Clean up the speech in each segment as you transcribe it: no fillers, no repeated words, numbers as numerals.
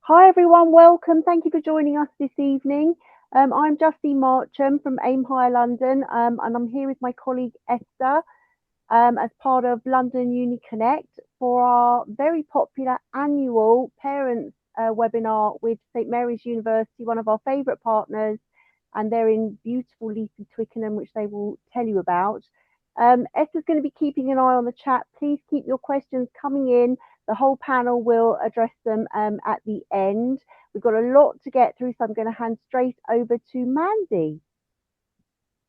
Hi everyone, welcome. Thank you for joining us this evening. I'm Justine Marcham from Aim High London, and I'm here with my colleague Esther as part of London Uni Connect for our very popular annual parents webinar with St Mary's University, one of our favourite partners, and they're in beautiful Leafy Twickenham, which they will tell you about. Esther's going to be keeping an eye on the chat. Please keep your questions coming in. The whole panel will address them at the end. We've got a lot to get through, so I'm going to hand straight over to Mandy.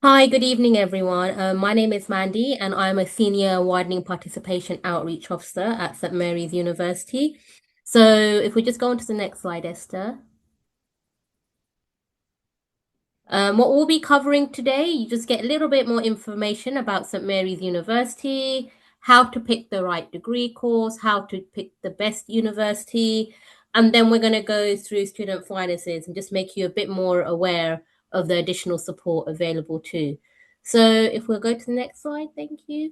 Hi, good evening, everyone. My name is Mandy, and I'm a Senior Widening Participation Outreach Officer at St Mary's University. So, if we just go on to the next slide, Esther. What we'll be covering today, you just get a little bit more information about St Mary's University, how to pick the right degree course, how to pick the best university, and then we're going to go through student finances and just make you a bit more aware of the additional support available too. So if we'll go to the next slide, thank you.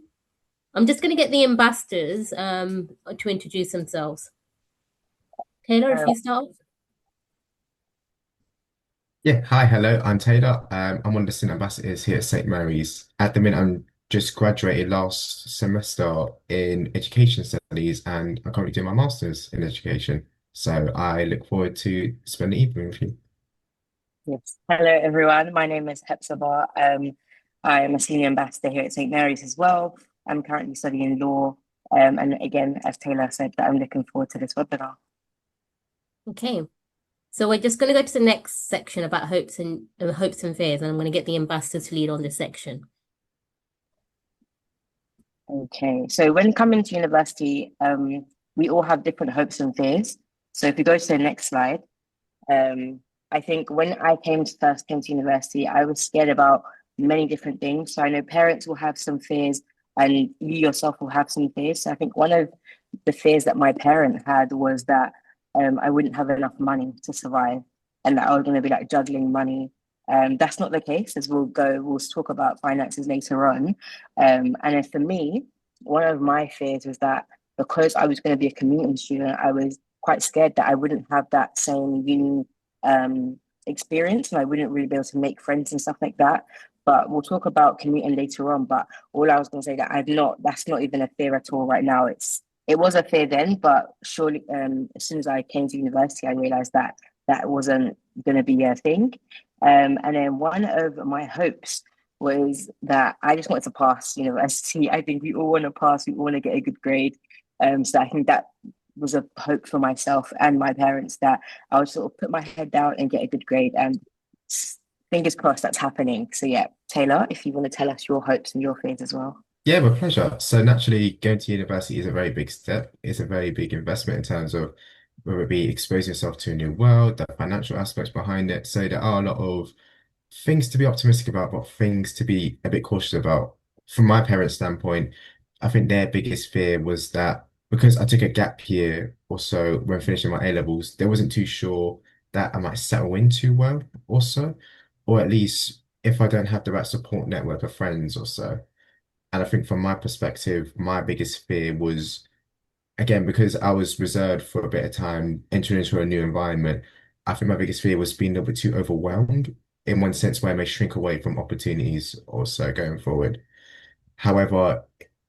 I'm just going to get the ambassadors to introduce themselves. Taylor, if Uh, you start. yeah, hi, hello. I'm Taylor. I'm one of the student ambassadors here at St. Mary's. At the minute, I'm just graduated last semester in education studies, and I'm currently doing my master's in education. So I look forward to spending the evening with you. Yes. Hello, everyone. My name is Hepzibah. I'm a senior ambassador here at St. Mary's as well. I'm currently studying law. And again, as Taylor said, that I'm looking forward to this webinar. Okay. So we're just going to go to the next section about hopes and fears, and I'm going to get the ambassadors to lead on this section. Okay. So when coming to university, we all have different hopes and fears. So if we go to the next slide, um, I think when I first came to university, I was scared about many different things. So I know parents will have some fears, and you yourself will have some fears. So I think one of the fears that my parent had was that I wouldn't have enough money to survive, and that I was going to be like juggling money. That's not the case, as we'll talk about finances later on. And then for me, one of my fears was that because I was going to be a commuting student, I was quite scared that I wouldn't have that same uni experience, and I wouldn't really be able to make friends and stuff like that. But we'll talk about commuting later on. But all I was going to say that that's not even a fear at all right now. It was a fear then, but surely as soon as I came to university, I realized that that wasn't going to be a thing. And then one of my hopes was that I just wanted to pass university. I think we all want to pass, we all want to get a good grade. So I think that was a hope for myself and my parents that I would sort of put my head down and get a good grade. And fingers crossed that's happening. So yeah, Taylor, if you want to tell us your hopes and your fears as well. Yeah, my pleasure. So naturally, going to university is a very big step. It's a very big investment in terms of whether it be exposing yourself to a new world, the financial aspects behind it. So there are a lot of things to be optimistic about, but things to be a bit cautious about. From my parents' standpoint, I think their biggest fear was that because I took a gap year or so when finishing my A levels, they wasn't too sure that I might settle in too well also, or at least if I don't have the right support network of friends or so. And I think from my perspective, my biggest fear was, again, because I was reserved for a bit of time entering into a new environment, I think my biggest fear was being a little bit too overwhelmed in one sense where I may shrink away from opportunities also going forward. However,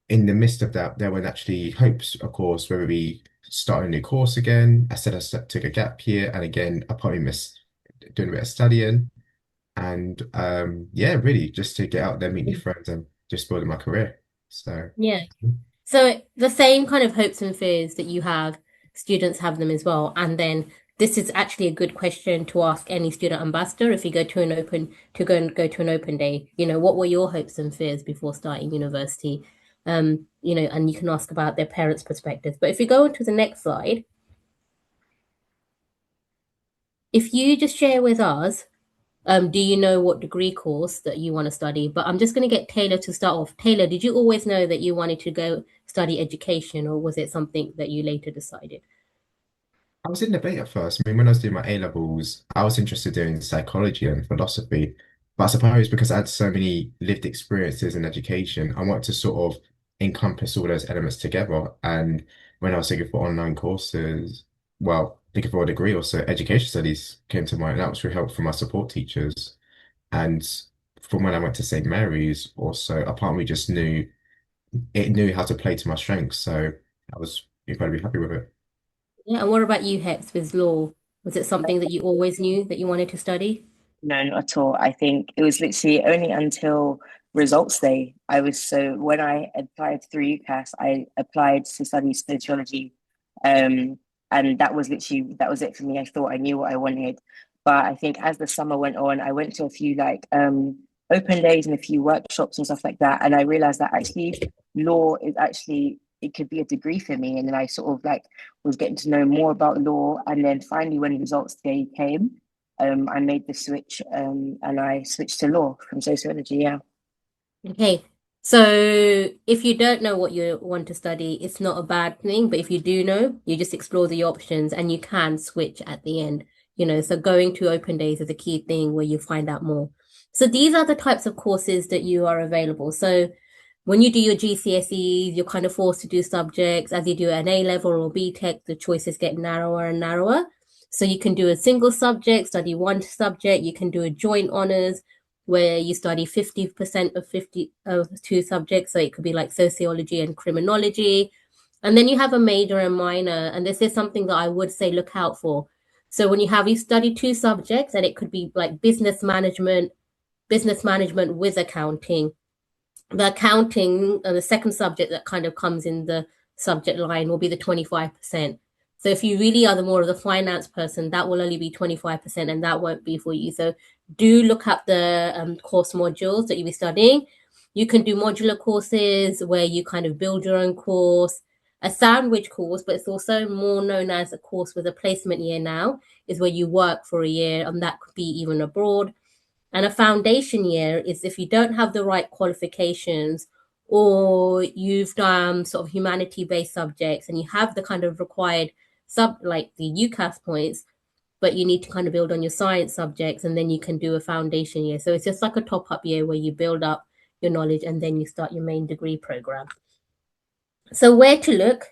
in the midst of that, there were naturally hopes, of course, whether we start a new course again. I said took a gap year, and again, I probably missed doing a bit of studying. And yeah, really just to get out there, meet new friends, and just building my career. So. Yeah. So the same kind of hopes and fears that you have, students have them as well. And then this is actually a good question to ask any student ambassador if you go to an open day. What were your hopes and fears before starting university? And you can ask about their parents' perspective. But if you go on to the next slide, if you just share with us, do you know what degree course that you want to study? But I'm just going to get Taylor to start off. Taylor, did you always know that you wanted to go study education, or was it something that you later decided? I was in debate at first. I mean, when I was doing my A levels, I was interested in psychology and philosophy. But I suppose because I had so many lived experiences in education, I wanted to sort of encompass all those elements together. And when I was looking for online courses, well, looking for a degree, also education studies came to mind. That was through help from my support teachers. And from when I went to St. Mary's, also a part of me just knew how to play to my strengths. So I was incredibly happy with it. Yeah, and what about you, Hex, with law? Was it something that you always knew that you wanted to study? No, not at all. I think it was literally only until results day. When I applied through UCAS, I applied to study sociology. Um, and that was it for me. I thought I knew what I wanted. But I think as the summer went on, I went to a few open days and a few workshops and stuff like that. And I realized that actually law is actually it could be a degree for me. And then I sort of like was getting to know more about law. And then finally when results day came, I made the switch and I switched to law from sociology. Yeah. Okay, so if you don't know what you want to study, it's not a bad thing, but if you do know, you just explore the options and you can switch at the end, so going to open days is a key thing where you find out more. So these are the types of courses that you are available. So when you do your GCSEs, you're kind of forced to do subjects. As you do an A level or B Tech, the choices get narrower and narrower. So you can do a single subject, study one subject, you can do a joint honors where you study 50% of 50 of two subjects. So it could be like sociology and criminology. And then you have a major and minor. And this is something that I would say look out for. So when you study two subjects, and it could be like business management with accounting. The accounting, the second subject that kind of comes in the subject line will be the 25%. So if you really are the more of the finance person, that will only be 25% and that won't be for you. So do look up the course modules that you'll be studying. You can do modular courses where you kind of build your own course, a sandwich course, but it's also more known as a course with a placement year now, is where you work for a year, and that could be even abroad. And a foundation year is if you don't have the right qualifications or you've done sort of humanity-based subjects and you have the kind of required like the UCAS points, but you need to kind of build on your science subjects and then you can do a foundation year. So it's just like a top-up year where you build up your knowledge and then you start your main degree program. So where to look?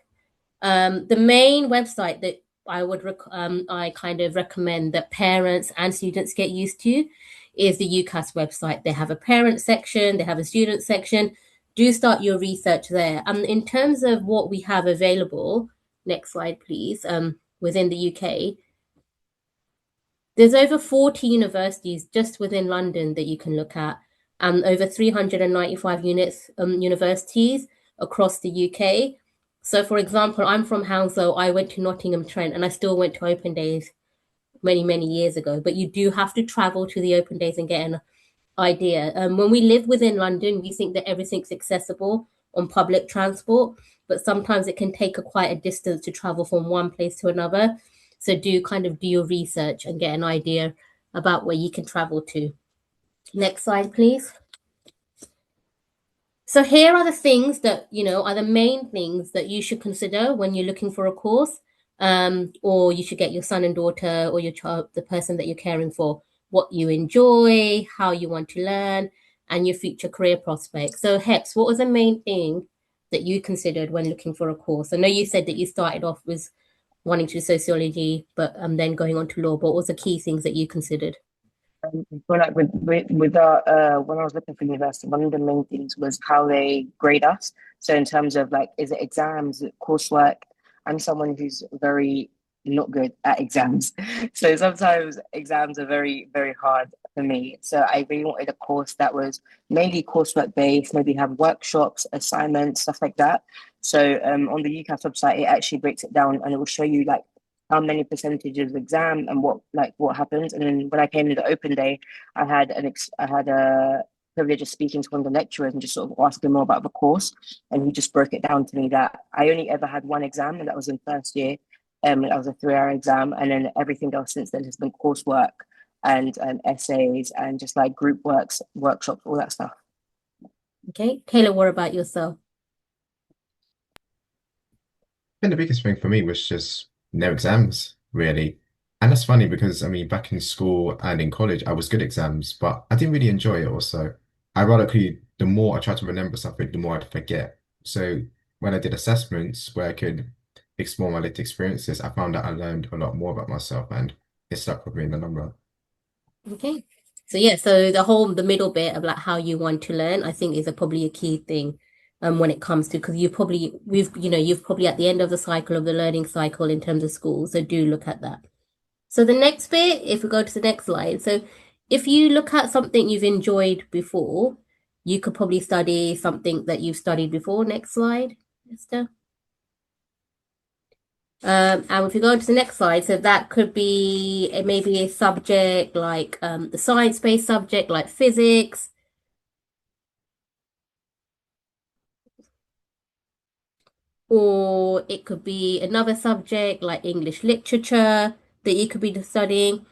The main website that I kind of recommend that parents and students get used to is the UCAS website. They have a parent section, they have a student section. Do start your research there. In terms of what we have available, next slide, please, within the UK, there's over 40 universities just within London that you can look at, over 395 universities across the UK. So, for example, I'm from Hounslow. I went to Nottingham Trent, and I still went to open days many, many years ago. But you do have to travel to the open days and get an idea. When we live within London, we think that everything's accessible on public transport, but sometimes it can take quite a distance to travel from one place to another. So do kind of do your research and get an idea about where you can travel to. Next slide, please. So here are the things that, are the main things that you should consider when you're looking for a course, or you should get your son and daughter or your child, the person that you're caring for, what you enjoy, how you want to learn, and your future career prospects. So Hex, what was the main thing that you considered when looking for a course? I know you said that you started off with wanting to do sociology, but then going on to law. But what was the key things that you considered? I feel like when I was looking for university, one of the main things was how they grade us. So in terms of like, is it exams, is it coursework? I'm someone who's very not good at exams. So sometimes exams are very, very hard for me. So I really wanted a course that was mainly coursework based, maybe have workshops, assignments, stuff like that. So on the UCAS website, it actually breaks it down and it will show you like how many percentages of exam and what happens. And then when I came to the open day, I had a privilege of speaking to one of the lecturers and just sort of asking more about the course. And he just broke it down to me that I only ever had one exam, and that was in first year. That was a 3-hour exam, and then everything else since then has been coursework and essays and just like group works, workshops, all that stuff. Okay, Taylor, what about yourself? And the biggest thing for me was just no exams, really. And that's funny because, I mean, back in school and in college, I was good at exams, but I didn't really enjoy it also. Ironically, the more I tried to remember something, the more I'd forget. So when I did assessments where I could explore my lived experiences, I found that I learned a lot more about myself, and it stuck with me in the long run. Okay. So yeah, so the middle bit of like how you want to learn, I think is probably a key thing when it comes to, because you've probably at the end of the cycle of the learning cycle in terms of school. So do look at that. So the next bit, if we go to the next slide, so if you look at something you've enjoyed before, you could probably study something that you've studied before. Next slide, Esther. And if you go on to the next slide, so that could be maybe a subject like the science-based subject like physics, or it could be another subject like English literature that you could be studying,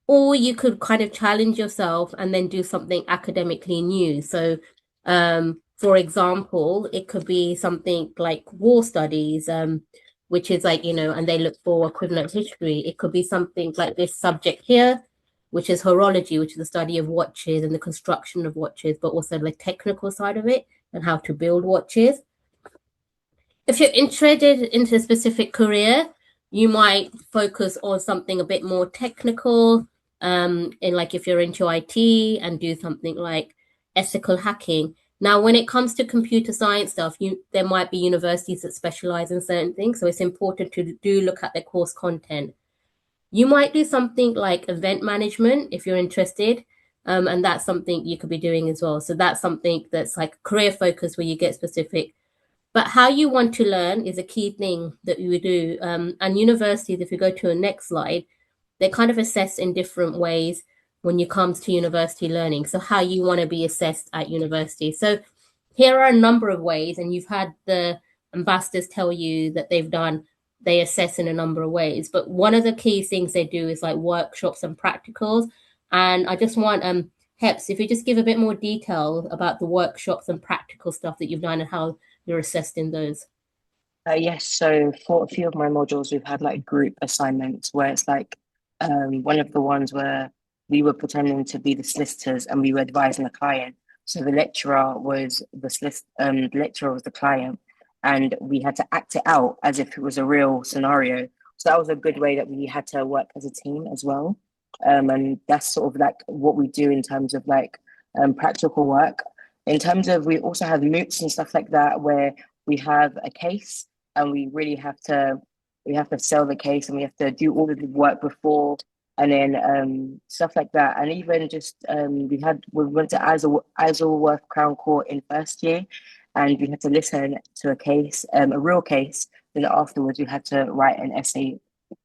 or you could kind of challenge yourself and then do something academically new. So, for example, it could be something like war studies, which is like, and they look for equivalent history. It could be something like this subject here, which is horology, which is the study of watches and the construction of watches, but also the technical side of it and how to build watches. If you're interested into a specific career, you might focus on something a bit more technical, in like if you're into IT and do something like ethical hacking. Now, when it comes to computer science stuff, there might be universities that specialize in certain things, so it's important to do look at their course content. You might do something like event management if you're interested, and that's something you could be doing as well. So that's something that's like career focus where you get specific, but how you want to learn is a key thing that you do. And universities, if you go to the next slide, they kind of assess in different ways when it comes to university learning. So how you want to be assessed at university. So here are a number of ways, and you've had the ambassadors tell you that they assess in a number of ways. But one of the key things they do is like workshops and practicals. And I just want Heps, if you just give a bit more detail about the workshops and practical stuff that you've done and how you're assessed in those. Yes, so for a few of my modules, we've had like group assignments where it's like one of the ones where we were pretending to be the solicitors and we were advising the client. So the lecturer was the lecturer was the client, and we had to act it out as if it was a real scenario. So that was a good way that we had to work as a team as well. And that's sort of like what we do in terms of like practical work. In terms of, we also have moots and stuff like that where we have a case and we have to sell the case and we have to do all of the work before, and then stuff like that. And even just we went to Isleworth Crown Court in first year, and we had to listen to a case, a real case. Then afterwards we had to write an essay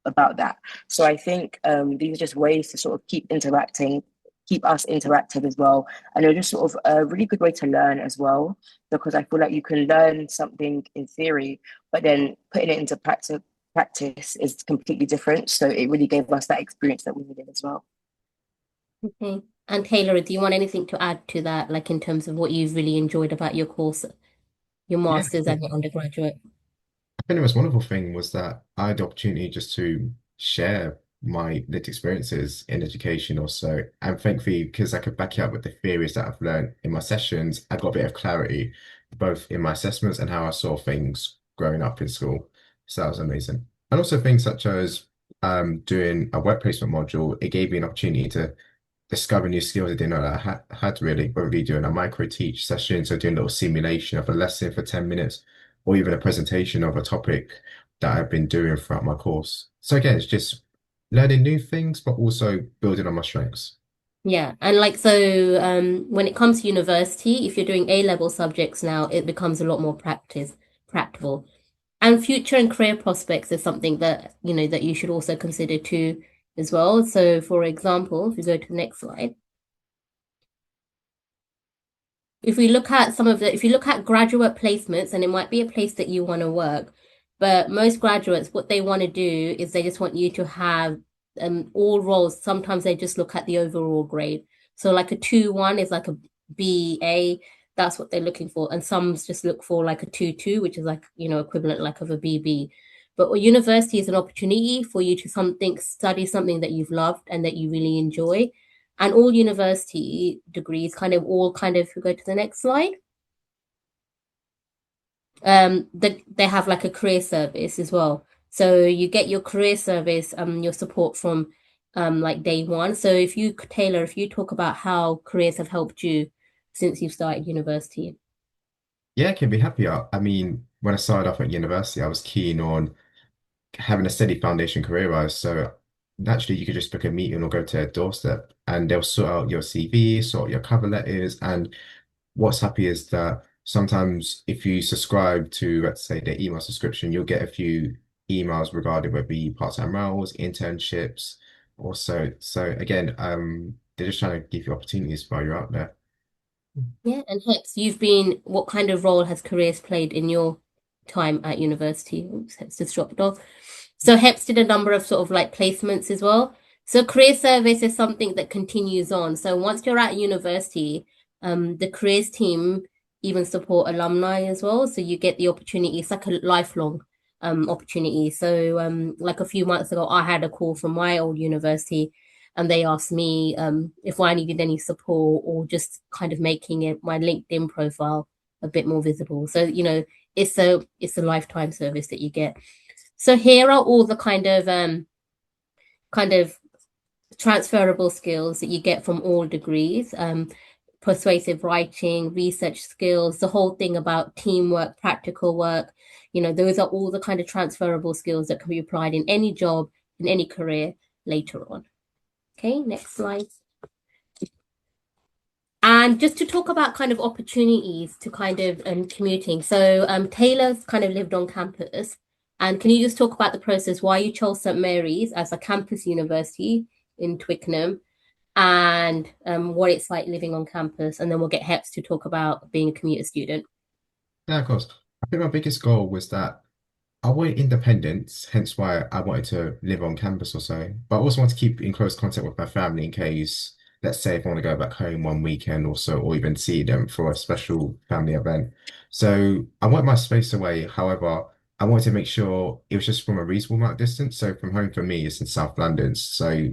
about that. So I think these are just ways to sort of keep us interactive as well. And they're just sort of a really good way to learn as well, because I feel like you can learn something in theory, but then putting it into practice is completely different. So it really gave us that experience that we needed as well. Okay. And Taylor, do you want anything to add to that, like in terms of what you've really enjoyed about your course, your Yeah, master's and your undergraduate? I think the most wonderful thing was that I had the opportunity just to share my lived experiences in education also. And thankfully, because I could back it up with the theories that I've learned in my sessions, I got a bit of clarity both in my assessments and how I saw things growing up in school. So that was amazing. And also things such as doing a work placement module, it gave me an opportunity to discover new skills I didn't know that I had really, whether it be doing a micro teach session, so doing a little simulation of a lesson for 10 minutes, or even a presentation of a topic that I've been doing throughout my course. So again, it's just learning new things, but also building on my strengths. Yeah, and like so, when it comes to university, if you're doing A-level subjects now, it becomes a lot more practical. And future and career prospects is something that, that you should also consider too as well. So for example, if you go to the next slide, if you look at graduate placements, and it might be a place that you want to work, but most graduates, what they want to do is they just want you to have all roles. Sometimes they just look at the overall grade. So like a 2-1 is like a BA, that's what they're looking for. And some just look for like a 2-2, which is like, equivalent like of a BB. But a university is an opportunity for you to study something that you've loved and that you really enjoy. And all university degrees if we go to the next slide, they have like a career service as well. So you get your career service, your support from like day one. So if you, Taylor, if you talk about how careers have helped you since you've started university. Yeah, I can be happier. I mean, when I started off at university, I was keen on having a steady foundation career-wise. So naturally, you could just book a meeting or go to a doorstep and they'll sort out your CV, sort out your cover letters. And what's happy is that sometimes if you subscribe to, let's say, the email subscription, you'll get a few emails regarding whether it be part-time roles, internships, also. So again, they're just trying to give you opportunities while you're out there. Yeah, and Heps, what kind of role has careers played in your time at university? Oops, Heps just dropped off. So Heps did a number of sort of like placements as well. So career service is something that continues on. So once you're at university, the careers team even support alumni as well. So you get the opportunity. It's like a lifelong opportunity. So like a few months ago, I had a call from my old university and they asked me if I needed any support or just kind of making my LinkedIn profile a bit more visible. So, it's a lifetime service that you get. So here are all the kind of transferable skills that you get from all degrees. Persuasive writing, research skills, the whole thing about teamwork, practical work. Those are all the kind of transferable skills that can be applied in any job, in any career later on. Okay, next slide. And just to talk about kind of opportunities to kind of commuting. So Taylor's kind of lived on campus. And can you just talk about the process, why you chose St. Mary's as a campus university in Twickenham and what it's like living on campus? And then we'll get Heps to talk about being a commuter student. Yeah, of course. I think my biggest goal was that I wanted independence, hence why I wanted to live on campus or so. But I also want to keep in close contact with my family in case, let's say, if I want to go back home one weekend or so, or even see them for a special family event. So I want my space away. However, I wanted to make sure it was just from a reasonable amount of distance. So from home for me, it's in South London. So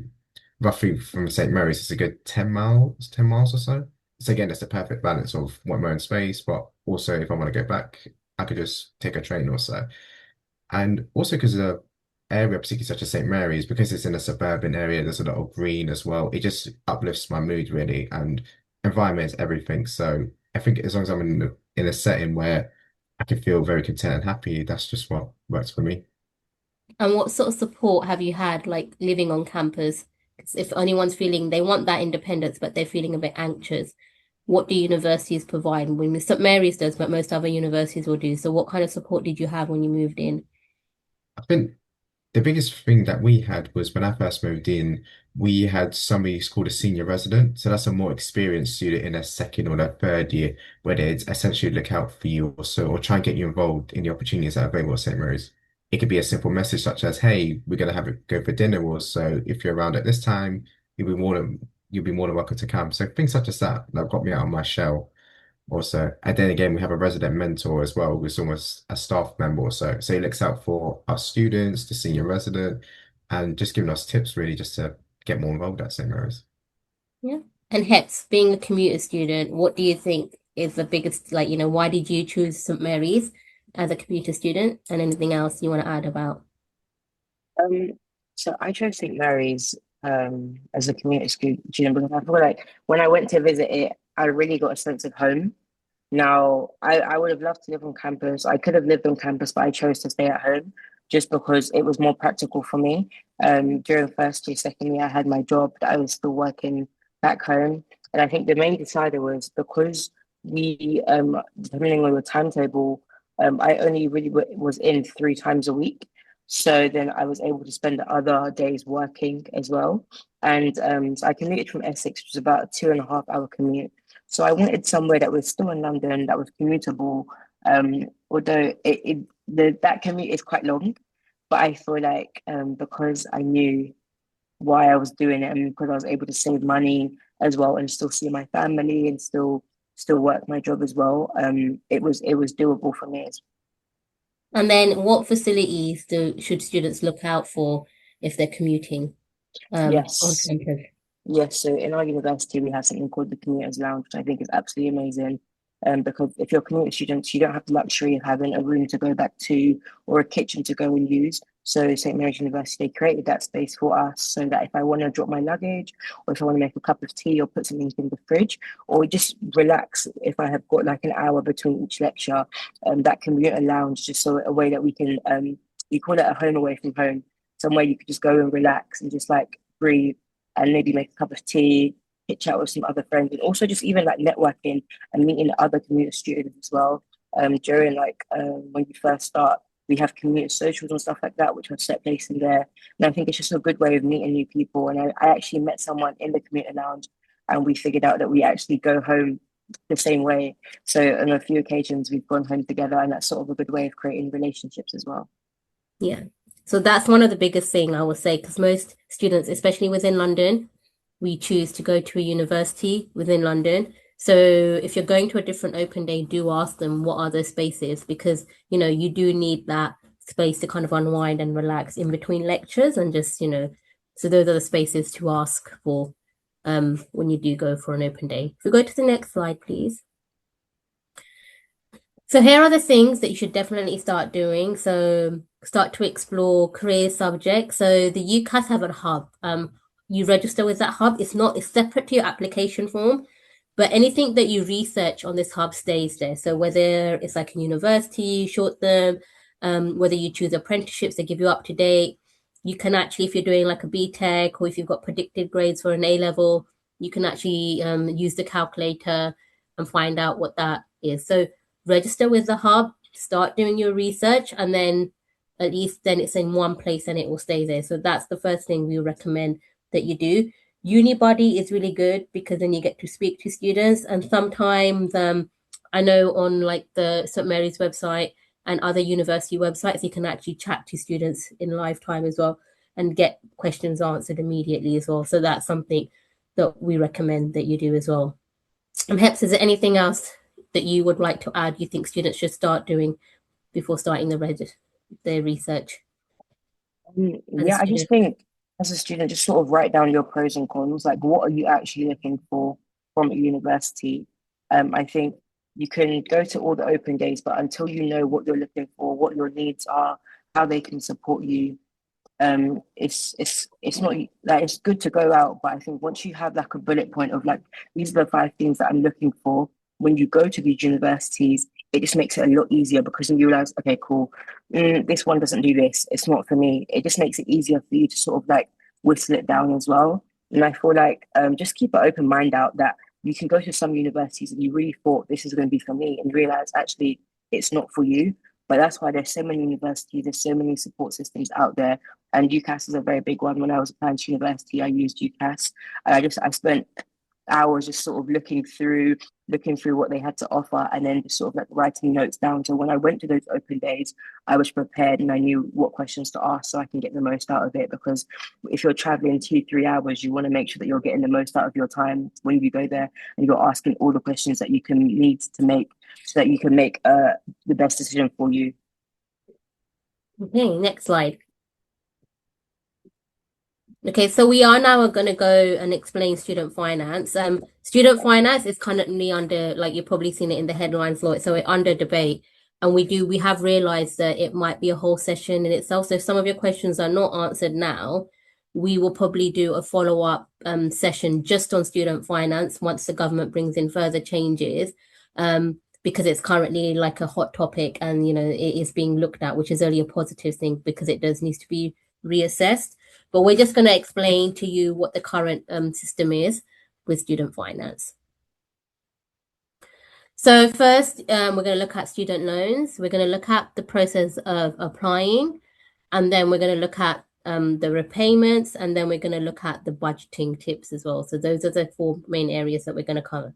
roughly from St. Mary's, it's a good 10 miles or so. So again, it's the perfect balance of want my own space, but also if I want to go back, I could just take a train or so. And also because the area, particularly such as St. Mary's, because it's in a suburban area, there's a lot of green as well. It just uplifts my mood really, and environment is everything. So I think as long as I'm in a setting where I can feel very content and happy, that's just what works for me. And what sort of support have you had, like living on campus? 'Cause if anyone's feeling they want that independence, but they're feeling a bit anxious, what do universities provide? When St. Mary's does, but most other universities will do. So what kind of support did you have when you moved in? I think the biggest thing that we had was when I first moved in, we had somebody who's called a senior resident. So that's a more experienced student in their second or their third year, where they essentially look out for you or so, or try and get you involved in the opportunities that are available at St. Mary's. It could be a simple message such as, "Hey, we're gonna have a go for dinner," or so if you're around at this time, you'll be more than welcome to come. So things such as that got me out of my shell also. And then again, we have a resident mentor as well, who's almost a staff member or so. So he looks out for our students, the senior resident, and just giving us tips really just to get more involved at St. Mary's. Yeah. And Hex, being a commuter student, what do you think is the biggest, like, why did you choose St. Mary's as a commuter student? And anything else you want to add about? Um, so I chose St. Mary's as a community school student because I feel like when I went to visit it, I really got a sense of home. Now, I would have loved to live on campus. I could have lived on campus, but I chose to stay at home just because it was more practical for me. During first year, second year, I had my job that I was still working back home. And I think the main decider was because depending on your timetable, I only really was in 3 times a week. So then I was able to spend the other days working as well. And so I commuted from Essex, which was about a 2.5 hour commute. So I wanted somewhere that was still in London, that was commutable. Although that commute is quite long, but I feel like because I knew why I was doing it and because I was able to save money as well and still see my family and still work my job as well, it was doable for me. And then what facilities should students look out for if they're commuting on Yes, campus? yes. So in our university, we have something called the Commuters Lounge, which I think is absolutely amazing. Because if you're community students, you don't have the luxury of having a room to go back to or a kitchen to go and use. So St. Mary's University created that space for us so that if I want to drop my luggage or if I want to make a cup of tea or put something in the fridge or just relax if I have got like an hour between each lecture, that commuter lounge just so a way that we can, we call it a home away from home, somewhere you could just go and relax and just like breathe and maybe make a cup of tea, pitch out with some other friends, and also just even like networking and meeting other commuter students as well. During like when you first start, we have commuter socials and stuff like that, which are set place in there. And I think it's just a good way of meeting new people. And I actually met someone in the commuter lounge, and we figured out that we actually go home the same way. So on a few occasions, we've gone home together, and that's sort of a good way of creating relationships as well. Yeah. So that's one of the biggest thing I would say, because most students, especially within London, we choose to go to a university within London. So if you're going to a different open day, do ask them what are those spaces, because you do need that space to kind of unwind and relax in between lectures and just, so those are the spaces to ask for when you do go for an open day. If we go to the next slide, please. So here are the things that you should definitely start doing. So start to explore career subjects. So the UCAS have a hub. You register with that hub. It's separate to your application form, but anything that you research on this hub stays there. So whether it's like a university, short term, whether you choose apprenticeships, they give you up to date. You can actually, if you're doing like a BTEC or if you've got predicted grades for an A level, you can actually use the calculator and find out what that is. So register with the hub, start doing your research, and then at least then it's in one place and it will stay there. So that's the first thing we recommend that you do. Unibuddy is really good because then you get to speak to students, and sometimes I know on like the St. Mary's website and other university websites, you can actually chat to students in live time as well and get questions answered immediately as well. So that's something that we recommend that you do as well. Heps, is there anything else that you would like to add you think students should start doing before starting their research? Yeah, I just think as a student, just sort of write down your pros and cons. Like, what are you actually looking for from a university? I think you can go to all the open days, but until you know what you're looking for, what your needs are, how they can support you, it's not like it's good to go out, but I think once you have like a bullet point of like these are the 5 things that I'm looking for when you go to these universities, it just makes it a lot easier because then you realize, okay, cool, this one doesn't do this, it's not for me. It just makes it easier for you to sort of like whistle it down as well. And I feel like just keep an open mind out that you can go to some universities and you really thought this is going to be for me and realize actually it's not for you. But that's why there's so many universities, there's so many support systems out there, and UCAS is a very big one. When I was applying to university, I used UCAS. And I spent hours just sort of looking through what they had to offer and then just sort of like writing notes down. So when I went to those open days, I was prepared and I knew what questions to ask so I can get the most out of it. Because if you're traveling 2-3 hours, you want to make sure that you're getting the most out of your time when you go there and you're asking all the questions that you can need to make so that you can make the best decision for you. Okay, next slide. Okay, so we are now going to go and explain student finance. Student finance is currently under, like you've probably seen it in the headlines, Lloyd, so it's under debate. And we have realized that it might be a whole session in itself. So if some of your questions are not answered now, we will probably do a follow-up session just on student finance once the government brings in further changes, because it's currently like a hot topic and, it is being looked at, which is only a positive thing because it does need to be reassessed. But we're just going to explain to you what the current system is with student finance. So first, we're going to look at student loans. We're going to look at the process of applying, and then we're going to look at the repayments, and then we're going to look at the budgeting tips as well. So those are the 4 main areas that we're going to cover.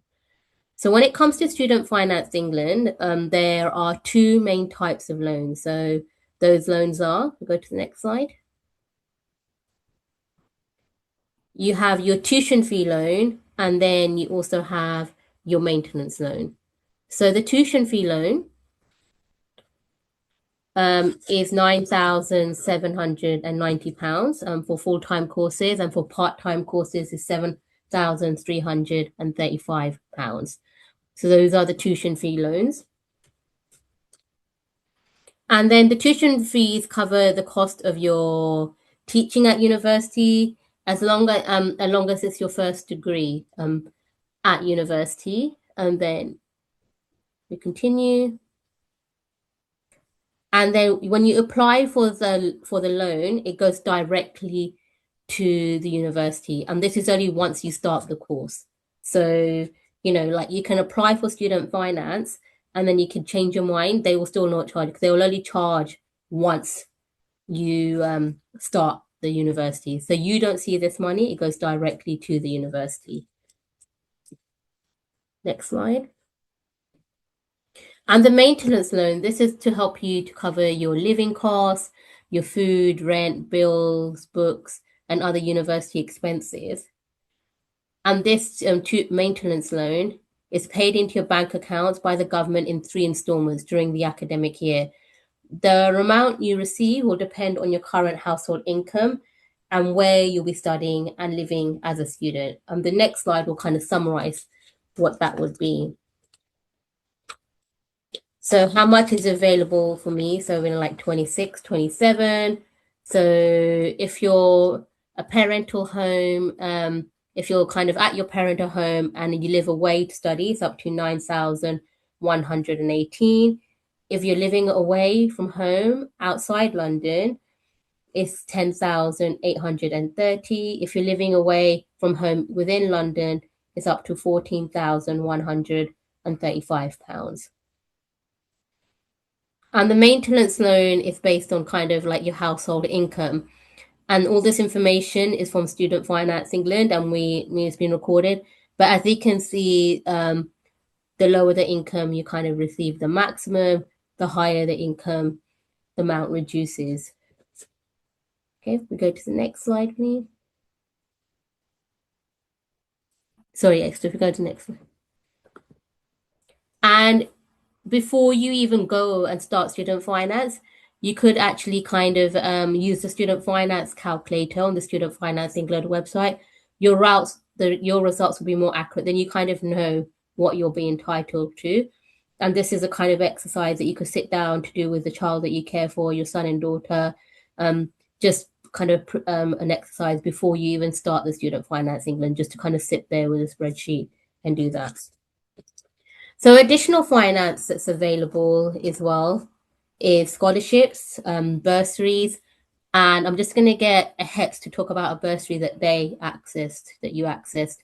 So when it comes to Student Finance England, there are 2 main types of loans. So those loans are, we'll go to the next slide. You have your tuition fee loan, and then you also have your maintenance loan. So the tuition fee loan is £9,790 for full-time courses, and for part-time courses is £7,335. So those are the tuition fee loans. And then the tuition fees cover the cost of your teaching at university, as long as it's your first degree at university. And then we continue. And then when you apply for the loan, it goes directly to the university. And this is only once you start the course. So, like you can apply for student finance and then you can change your mind. They will still not charge, because they will only charge once you start the university. So you don't see this money, it goes directly to the university. Next slide. And the maintenance loan, this is to help you to cover your living costs, your food, rent, bills, books, and other university expenses. And this maintenance loan is paid into your bank accounts by the government in 3 installments during the academic year. The amount you receive will depend on your current household income and where you'll be studying and living as a student. The next slide will kind of summarize what that would be. So how much is available for me? So in like 26, 27. So if you're a parental home, if you're kind of at your parental home and you live away to study, it's up to 9,118. If you're living away from home outside London, it's 10,830. If you're living away from home within London, it's up to £14,135. And the maintenance loan is based on kind of like your household income. And all this information is from Student Finance England, and it's been recorded. But as you can see, the lower the income, you kind of receive the maximum. The higher the income, the amount reduces. Okay, if we go to the next slide, please. Sorry, if we go to the next slide. And before you even go and start student finance, you could actually kind of use the student finance calculator on the Student Finance England website. Your results will be more accurate. Then you kind of know what you'll be entitled to. And this is a kind of exercise that you could sit down to do with the child that you care for, your son and daughter. Just kind of an exercise before you even start the Student Finance England, just to kind of sit there with a spreadsheet and do that. So additional finance that's available as well is scholarships, bursaries, and I'm just going to get a Hex to talk about a bursary that you accessed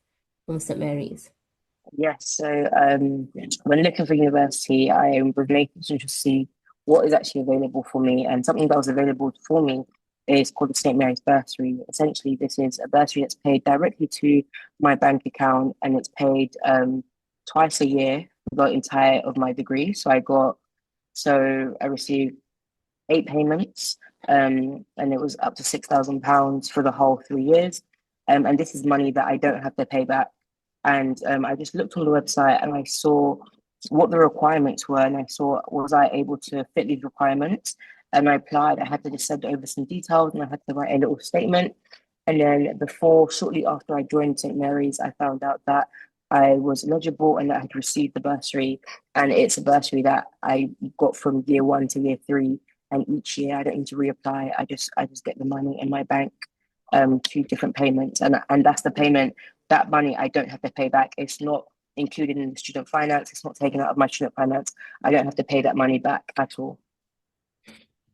from St Mary's. Yes, so when looking for university, I was making sure to see what is actually available for me, and something that was available for me is called the St Mary's bursary. Essentially, this is a bursary that's paid directly to my bank account, and it's paid twice a year for the entire of my degree. So I received 8 payments, and it was up to £6,000 for the whole 3 years. And this is money that I don't have to pay back. And I just looked on the website and I saw what the requirements were, and I saw, was I able to fit these requirements? And I applied. I had to just send over some details, and I had to write a little statement. And then shortly after I joined St Mary's, I found out that I was eligible and that I had received the bursary. And it's a bursary that I got from year 1 to year 3. And each year I don't need to reapply. I just get the money in my bank, 2 different payments. And that's the payment. That money I don't have to pay back. It's not included in the student finance. It's not taken out of my student finance. I don't have to pay that money back at all.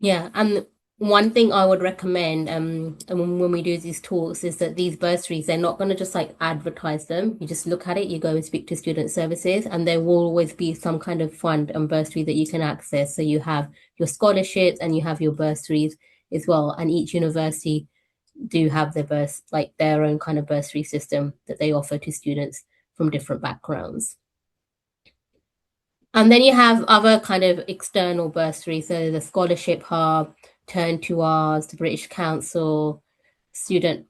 Yeah, and one thing I would recommend, and when we do these talks, is that these bursaries, they're not going to just like advertise them. You just look at it, you go and speak to student services, and there will always be some kind of fund and bursary that you can access. So you have your scholarships and you have your bursaries as well. And each university do have their own kind of bursary system that they offer to students from different backgrounds. And then you have other kind of external bursaries, so the Scholarship Hub, Turn to Ours, the British Council, Student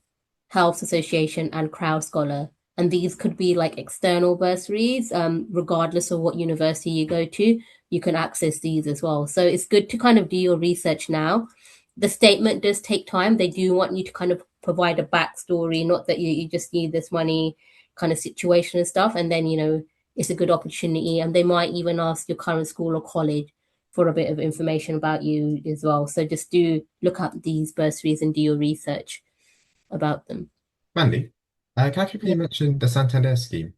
Health Association, and Crowd Scholar. And these could be like external bursaries, regardless of what university you go to, you can access these as well. So it's good to kind of do your research now. The statement does take time. They do want you to kind of provide a backstory, not that you just need this money kind of situation and stuff. And then, it's a good opportunity. And they might even ask your current school or college for a bit of information about you as well. So just do look up these bursaries and do your research about them. Mandy, can I quickly Yeah. mention the Santander scheme?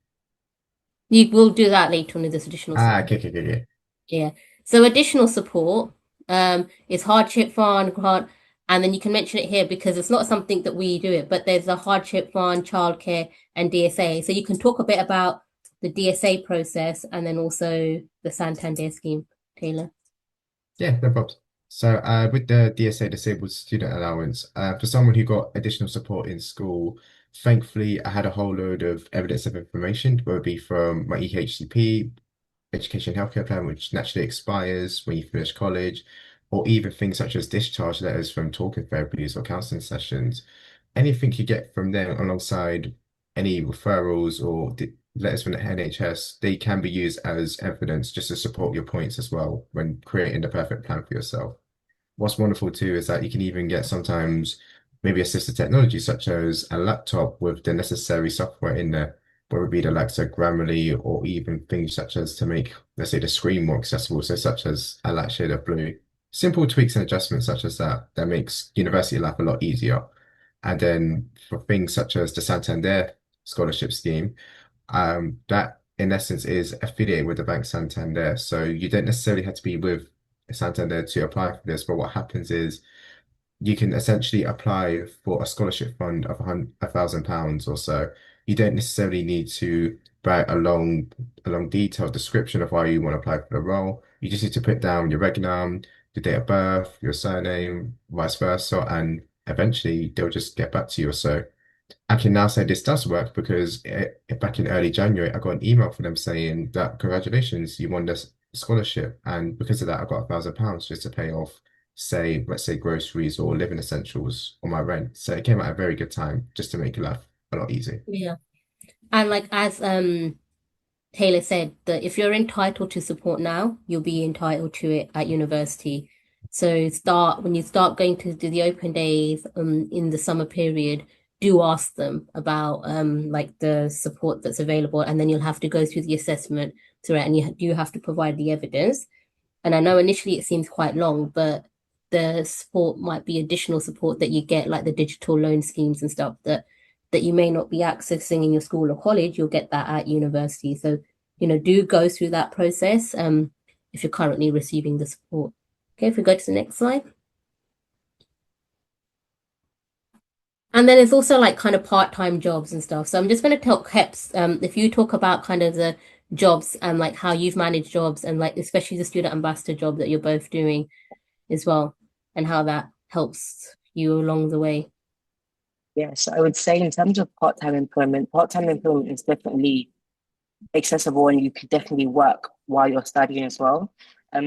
You will do that later on in this additional Ah, support. okay. Yeah. So additional support is hardship fund, grant, and then you can mention it here because it's not something that we do it, but there's a hardship fund, childcare, and DSA. So you can talk a bit about the DSA process and then also the Santander scheme, Taylor. Yeah, no problems. So, with the DSA, Disabled Student Allowance, for someone who got additional support in school, thankfully, I had a whole load of evidence of information, whether it be from my EHCP, Education Healthcare Plan, which naturally expires when you finish college, or even things such as discharge letters from talking therapies or counseling sessions. Anything you get from them alongside any referrals or letters from the NHS, they can be used as evidence just to support your points as well when creating the perfect plan for yourself. What's wonderful too is that you can even get sometimes maybe assistive technology such as a laptop with the necessary software in there, whether it be the likes of Grammarly or even things such as to make, let's say, the screen more accessible, so such as a light shade of blue. Simple tweaks and adjustments such as that that makes university life a lot easier. And then for things such as the Santander scholarship scheme, that in essence is affiliated with the Bank Santander. So you don't necessarily have to be with Santander to apply for this, but what happens is you can essentially apply for a scholarship fund of £1,000 or so. You don't necessarily need to write a long detailed description of why you want to apply for the role. You just need to put down your regnum, your date of birth, your surname, vice versa, and eventually they'll just get back to you or so. I can now say this does work because back in early January, I got an email from them saying that congratulations, you won this scholarship. And because of that, I got £1,000 just to pay off, say, let's say groceries or living essentials or my rent. So it came at a very good time just to make life a lot easier. Yeah. And like as Taylor said, that if you're entitled to support now, you'll be entitled to it at university. So when you start going to do the open days in the summer period, do ask them about like the support that's available, and then you'll have to go through the assessment through it, and you do have to provide the evidence. And I know initially it seems quite long, but the support might be additional support that you get, like the digital loan schemes and stuff that you may not be accessing in your school or college. You'll get that at university. So, do go through that process if you're currently receiving the support. Okay, if we go to the next slide. And then it's also like kind of part-time jobs and stuff. So I'm just going to talk Heps, if you talk about kind of the jobs and like how you've managed jobs and like especially the student ambassador job that you're both doing as well, and how that helps you along the way. Yeah, so I would say in terms of part-time employment is definitely accessible and you could definitely work while you're studying as well.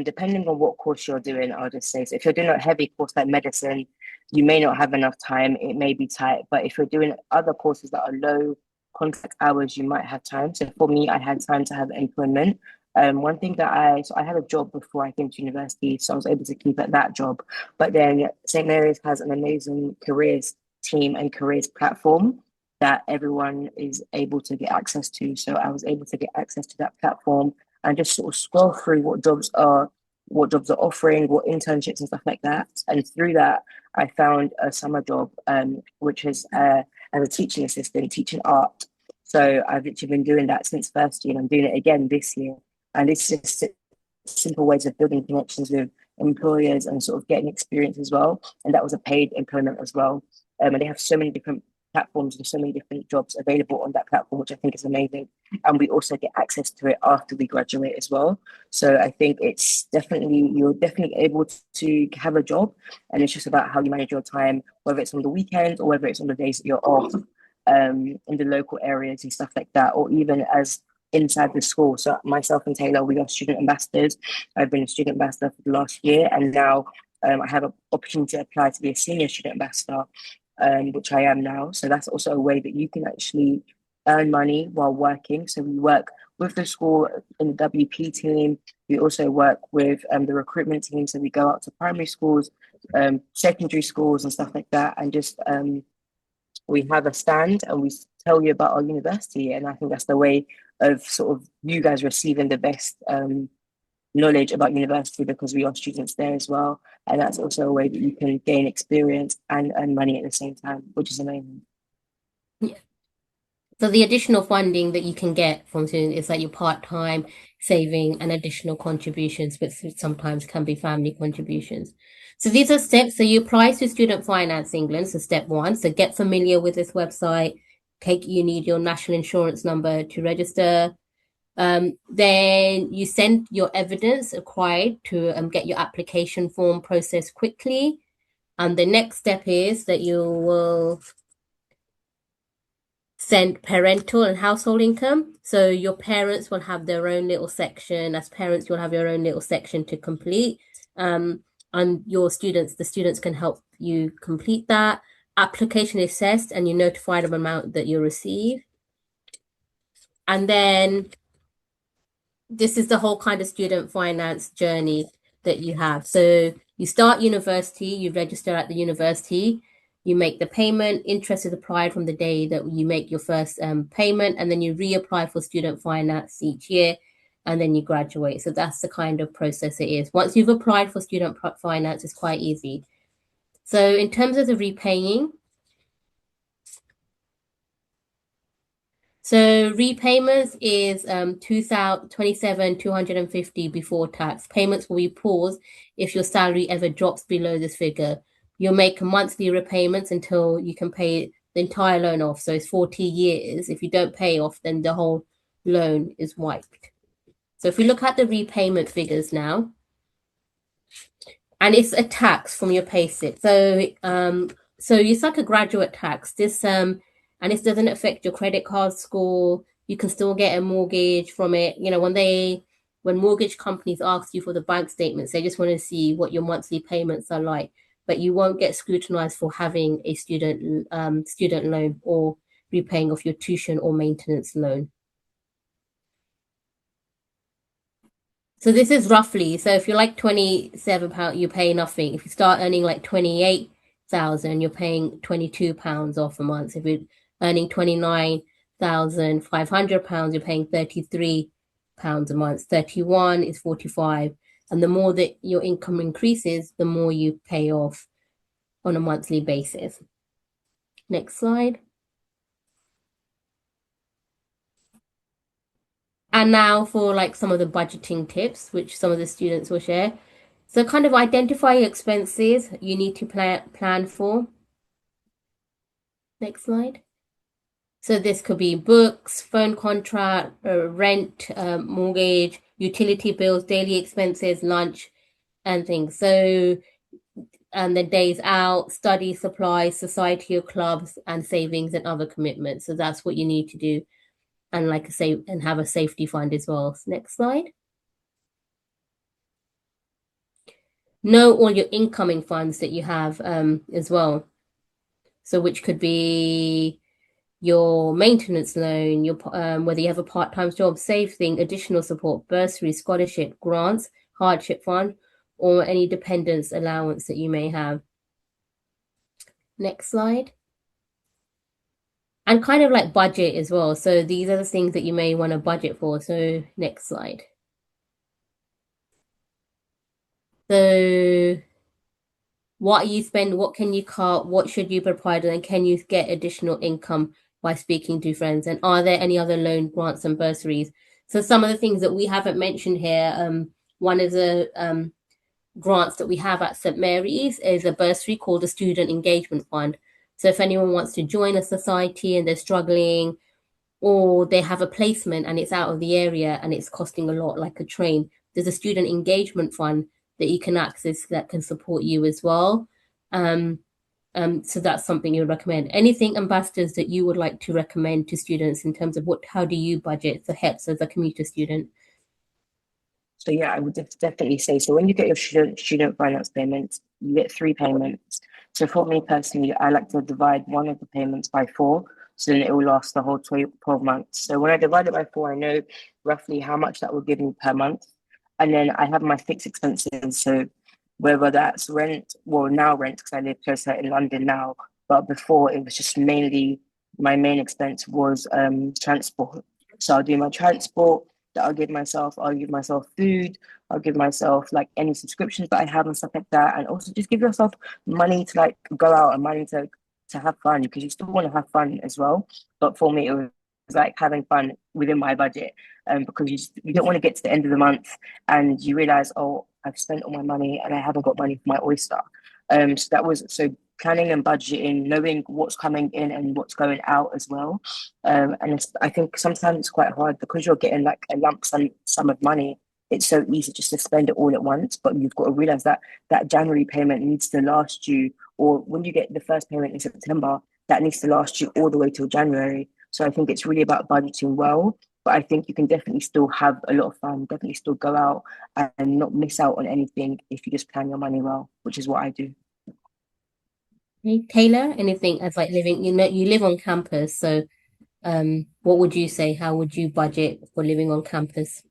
Depending on what course you're doing, I'll just say, so if you're doing a heavy course like medicine, you may not have enough time, it may be tight, but if you're doing other courses that are low contract hours, you might have time. So for me, I had time to have employment. One thing that so I had a job before I came to university, so I was able to keep at that job. But then St. Mary's has an amazing careers team and careers platform that everyone is able to get access to. So I was able to get access to that platform and just sort of scroll through what jobs are offering, what internships and stuff like that. And through that, I found a summer job, which is as a teaching assistant, teaching art. So I've literally been doing that since first year, and I'm doing it again this year. And it's just simple ways of building connections with employers and sort of getting experience as well. And that was a paid employment as well. And they have so many different platforms and so many different jobs available on that platform, which I think is amazing. And we also get access to it after we graduate as well. So I think you're definitely able to have a job, and it's just about how you manage your time, whether it's on the weekends or whether it's on the days that you're off, in the local areas and stuff like that, or even as inside the school. So myself and Taylor, we are student ambassadors. I've been a student ambassador for the last year, and now I have an opportunity to apply to be a senior student ambassador, which I am now. So that's also a way that you can actually earn money while working. So we work with the school in the WP team. We also work with the recruitment team. So we go out to primary schools, secondary schools and stuff like that. And just we have a stand and we tell you about our university. And I think that's the way of sort of you guys receiving the best knowledge about university, because we are students there as well. And that's also a way that you can gain experience and earn money at the same time, which is amazing. So the additional funding that you can get from students is like your part-time saving and additional contributions, which sometimes can be family contributions. So these are steps. So you apply to Student Finance England. So step 1. So get familiar with this website. You need your national insurance number to register. Then you send your evidence required to get your application form processed quickly. And the next step is that you will send parental and household income. So your parents will have their own little section. As parents, you'll have your own little section to complete. And the students can help you complete that. Application is assessed and you notify them amount that you receive. And then this is the whole kind of student finance journey that you have. So you start university, you register at the university, you make the payment, interest is applied from the day that you make your first payment, and then you reapply for student finance each year, and then you graduate. So that's the kind of process it is. Once you've applied for student finance, it's quite easy. So in terms of the repaying, so repayments is 27,250 before tax. Payments will be paused if your salary ever drops below this figure. You'll make monthly repayments until you can pay the entire loan off. So it's 40 years. If you don't pay off, then the whole loan is wiped. So if we look at the repayment figures now, and it's a tax from your payslip. So it's like a graduate tax. And this doesn't affect your credit card score. You can still get a mortgage from it. You know, when mortgage companies ask you for the bank statements, they just want to see what your monthly payments are like. But you won't get scrutinized for having a student loan or repaying of your tuition or maintenance loan. So this is roughly, so if you're like £27, you pay nothing. If you start earning like 28,000, you're paying £22 off a month. If you're earning £29,500, you're paying £33 a month. 31 is 45. And the more that your income increases, the more you pay off on a monthly basis. Next slide. And now for like some of the budgeting tips, which some of the students will share. So kind of identify your expenses you need to plan for. Next slide. So this could be books, phone contract, rent, mortgage, utility bills, daily expenses, lunch, and things. So, and then days out, study supplies, society or clubs, and savings and other commitments. So that's what you need to do. And like I say, and have a safety fund as well. So next slide. Know all your incoming funds that you have as well. So which could be your maintenance loan, your whether you have a part-time job, saving, additional support, bursary, scholarship, grants, hardship fund, or any dependence allowance that you may have. Next slide. And kind of like budget as well. So these are the things that you may want to budget for. So next slide. So what you spend, what can you cut, what should you provide, and can you get additional income by speaking to friends? And are there any other loan grants and bursaries? So some of the things that we haven't mentioned here, one of the grants that we have at St. Mary's is a bursary called the Student Engagement Fund. So if anyone wants to join a society and they're struggling, or they have a placement and it's out of the area and it's costing a lot, like a train, there's a student engagement fund that you can access that can support you as well. So that's something you would recommend. Anything, ambassadors, that you would like to recommend to students in terms of how do you budget for HEPS as a commuter student? So yeah, I would definitely say, so when you get your student finance payments, you get 3 payments. So for me personally, I like to divide one of the payments by 4, so then it will last the whole 12 months. So when I divide it by 4, I know roughly how much that will give me per month. And then I have my fixed expenses. So whether that's rent, well, now rent, because I live closer in London now, but before it was just mainly, my main expense was transport. So I'll do my transport, that I'll give myself food, I'll give myself like any subscriptions that I have and stuff like that. And also just give yourself money to like go out and money to have fun, because you still want to have fun as well. But for me, it was like having fun within my budget. Because you don't want to get to the end of the month and you realize, oh, I've spent all my money and I haven't got money for my oyster. So planning and budgeting, knowing what's coming in and what's going out as well. I think sometimes it's quite hard because you're getting like a lump sum of money. It's so easy just to spend it all at once, but you've got to realize that that January payment needs to last you, or when you get the first payment in September, that needs to last you all the way till January. So I think it's really about budgeting well, but I think you can definitely still have a lot of fun, definitely still go out and not miss out on anything if you just plan your money well, which is what I do. Hey, Taylor, anything as like living, you live on campus, so what would you say? How would you budget for living on campus?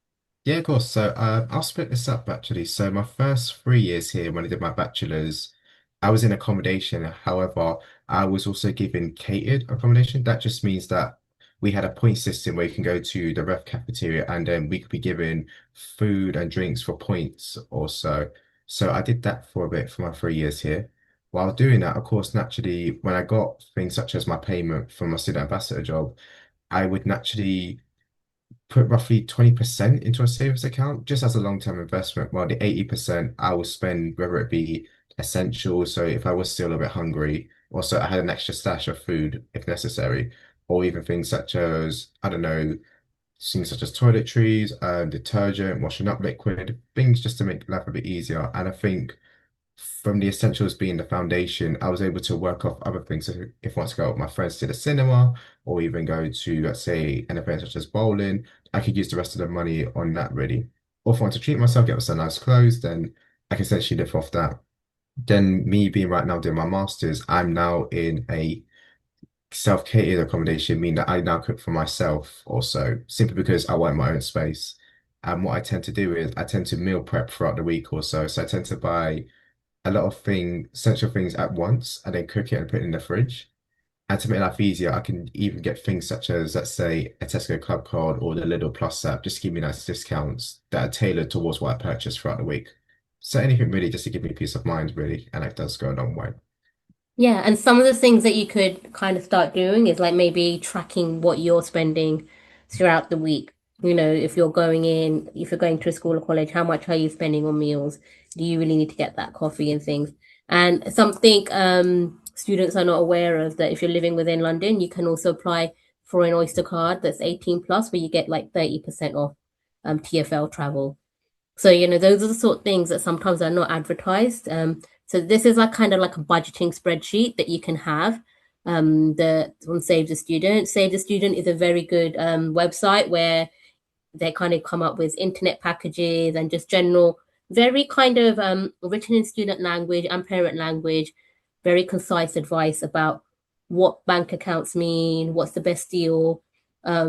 Yeah, of course. So I'll split this up actually. So my first 3 years here, when I did my bachelor's, I was in accommodation. However, I was also given catered accommodation. That just means that we had a point system where you can go to the ref cafeteria and then we could be given food and drinks for points or so. So I did that for a bit for my 3 years here. While doing that, of course, naturally, when I got things such as my payment from my student ambassador job, I would naturally put roughly 20% into a savings account just as a long-term investment, while the 80% I will spend, whether it be essentials, so if I was still a bit hungry, also I had an extra stash of food if necessary, or even things such as, I don't know, things such as toiletries, detergent, washing up liquid, things just to make life a bit easier. And I think from the essentials being the foundation, I was able to work off other things. So if I want to go with my friends to the cinema or even go to, let's say, an event such as bowling, I could use the rest of the money on that really. Or if I want to treat myself, get some nice clothes, then I can essentially live off that. Then me being right now doing my master's, I'm now in a self-catered accommodation, meaning that I now cook for myself also, simply because I want my own space. And what I tend to do is I tend to meal prep throughout the week or so. So I tend to buy a lot of essential things at once and then cook it and put it in the fridge. And to make life easier, I can even get things such as, let's say, a Tesco Club card or the Lidl Plus app, just to give me nice discounts that are tailored towards what I purchase throughout the week. So anything really just to give me peace of mind, really, and it does go a long way. Yeah, and some of the things that you could kind of start doing is like maybe tracking what you're spending throughout the week. If you're going to a school or college, how much are you spending on meals? Do you really need to get that coffee and things? And something students are not aware of, that if you're living within London, you can also apply for an Oyster card that's 18 plus, where you get like 30% off TFL travel. So, those are the sort of things that sometimes are not advertised. So this is like kind of like a budgeting spreadsheet that you can have. The on Save the Student. Save the Student is a very good website where they kind of come up with internet packages and just general, very kind of written in student language and parent language, very concise advice about what bank accounts mean, what's the best deal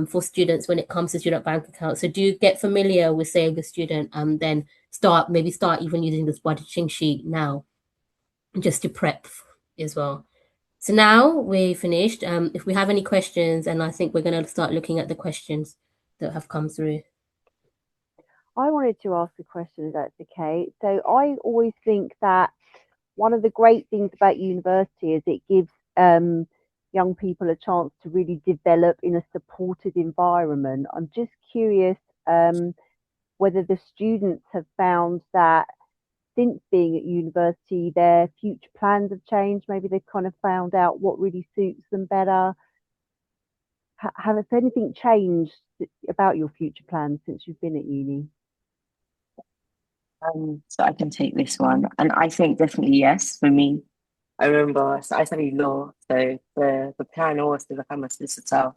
for students when it comes to student bank accounts. So do get familiar with Save the Student and then start even using this budgeting sheet now just to prep as well. So now we're finished. If we have any questions, and I think we're going to start looking at the questions that have come through. I wanted to ask a question, if that's okay. So I always think that one of the great things about university is it gives young people a chance to really develop in a supported environment. I'm just curious whether the students have found that since being at university, their future plans have changed. Maybe they've kind of found out what really suits them better. Has anything changed about your future plans since you've been at uni? So I can take this one, and I think definitely yes for me. I remember, so I studied law, so the plan was to become a solicitor.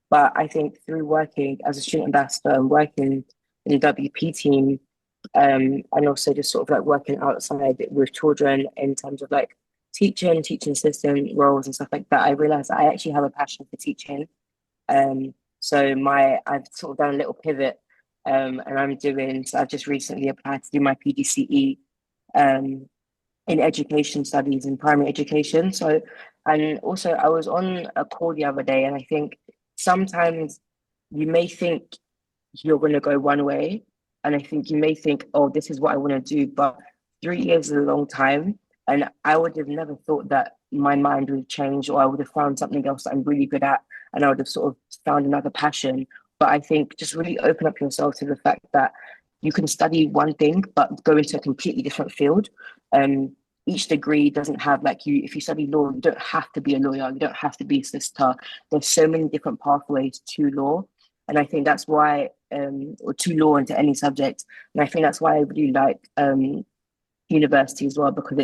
But I think through working as a student ambassador and working in the WP team, and also just sort of like working outside with children in terms of like teaching assistant roles and stuff like that, I realized I actually have a passion for teaching. I've sort of done a little pivot, so I've just recently applied to do my PGCE in education studies in primary education. So, and also I was on a call the other day, and I think sometimes you may think you're going to go one way, and I think you may think, oh, this is what I want to do, but 3 years is a long time, and I would have never thought that my mind would change, or I would have found something else that I'm really good at, and I would have sort of found another passion. But I think just really open up yourself to the fact that you can study one thing but go into a completely different field. Um, each degree doesn't have, like, you, if you study law, you don't have to be a lawyer, you don't have to be a solicitor. There's so many different pathways to law. And I think that's why, or to law and to any subject. And I think that's why I really like university as well, because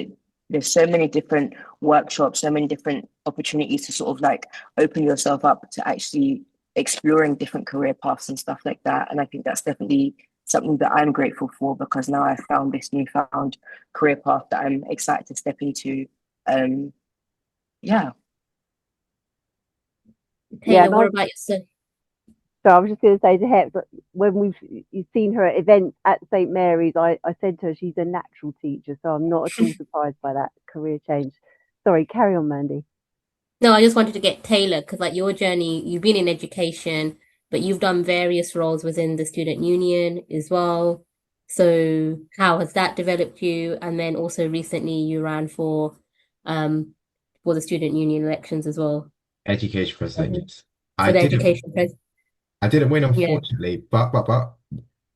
there's so many different workshops, so many different opportunities to sort of like open yourself up to actually exploring different career paths and stuff like that. And I think that's definitely something that I'm grateful for, because now I've found this newfound career path that I'm excited to step into. Yeah. Taylor, what about yourself? So I was just going to say to Hep, when you've seen her at events at St Mary's, I said to her she's a natural teacher, so I'm not at all surprised by that career change. Sorry, carry on, Mandy. No, I just wanted to get Taylor, because like your journey, you've been in education, but you've done various roles within the student union as well. So how has that developed you? And then also recently you ran for the student union elections as well. Education president, yes. For the education president. I didn't win, Yeah. unfortunately, but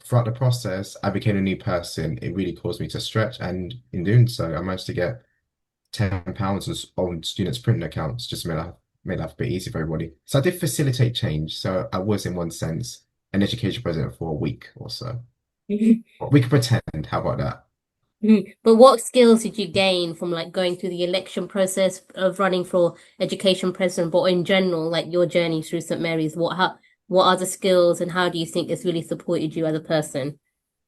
throughout the process, I became a new person. It really caused me to stretch, and in doing so, I managed to get £10 on students' printing accounts, just to make life a bit easier for everybody. So I did facilitate change. So I was, in one sense, an education president for a week or so. We could pretend. How about that? But what skills did you gain from like going through the election process of running for education president, but in general, like your journey through St Mary's? What are the skills, and how do you think it's really supported you as a person?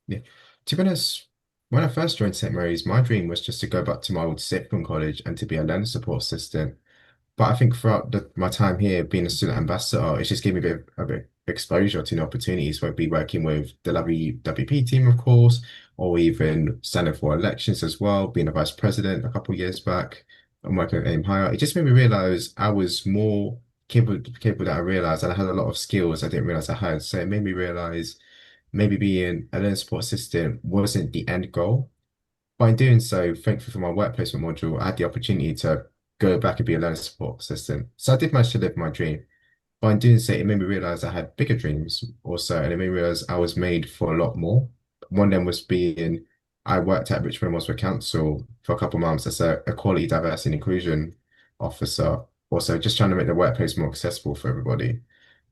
Yeah. To be honest, when I first joined St Mary's, my dream was just to go back to my old sixth form college and to be a learner support assistant. But I think throughout my time here, being a student ambassador, it's just gave me a bit of exposure to new opportunities, whether it be working with the WWP team, of course, or even standing for elections as well, being a vice president a couple of years back and working at Aim Higher. It just made me realize I was more capable than I realized, and I had a lot of skills I didn't realize I had. So it made me realize maybe being a learning support assistant wasn't the end goal. By doing so, thankfully for my work placement module, I had the opportunity to go back and be a learning support assistant. So I did manage to live my dream. By doing so, it made me realize I had bigger dreams also, and it made me realize I was made for a lot more. One of them was being, I worked at Richmond Wandsworth Council for a couple of months as a equality, diversity, and inclusion officer. Also, just trying to make the workplace more accessible for everybody.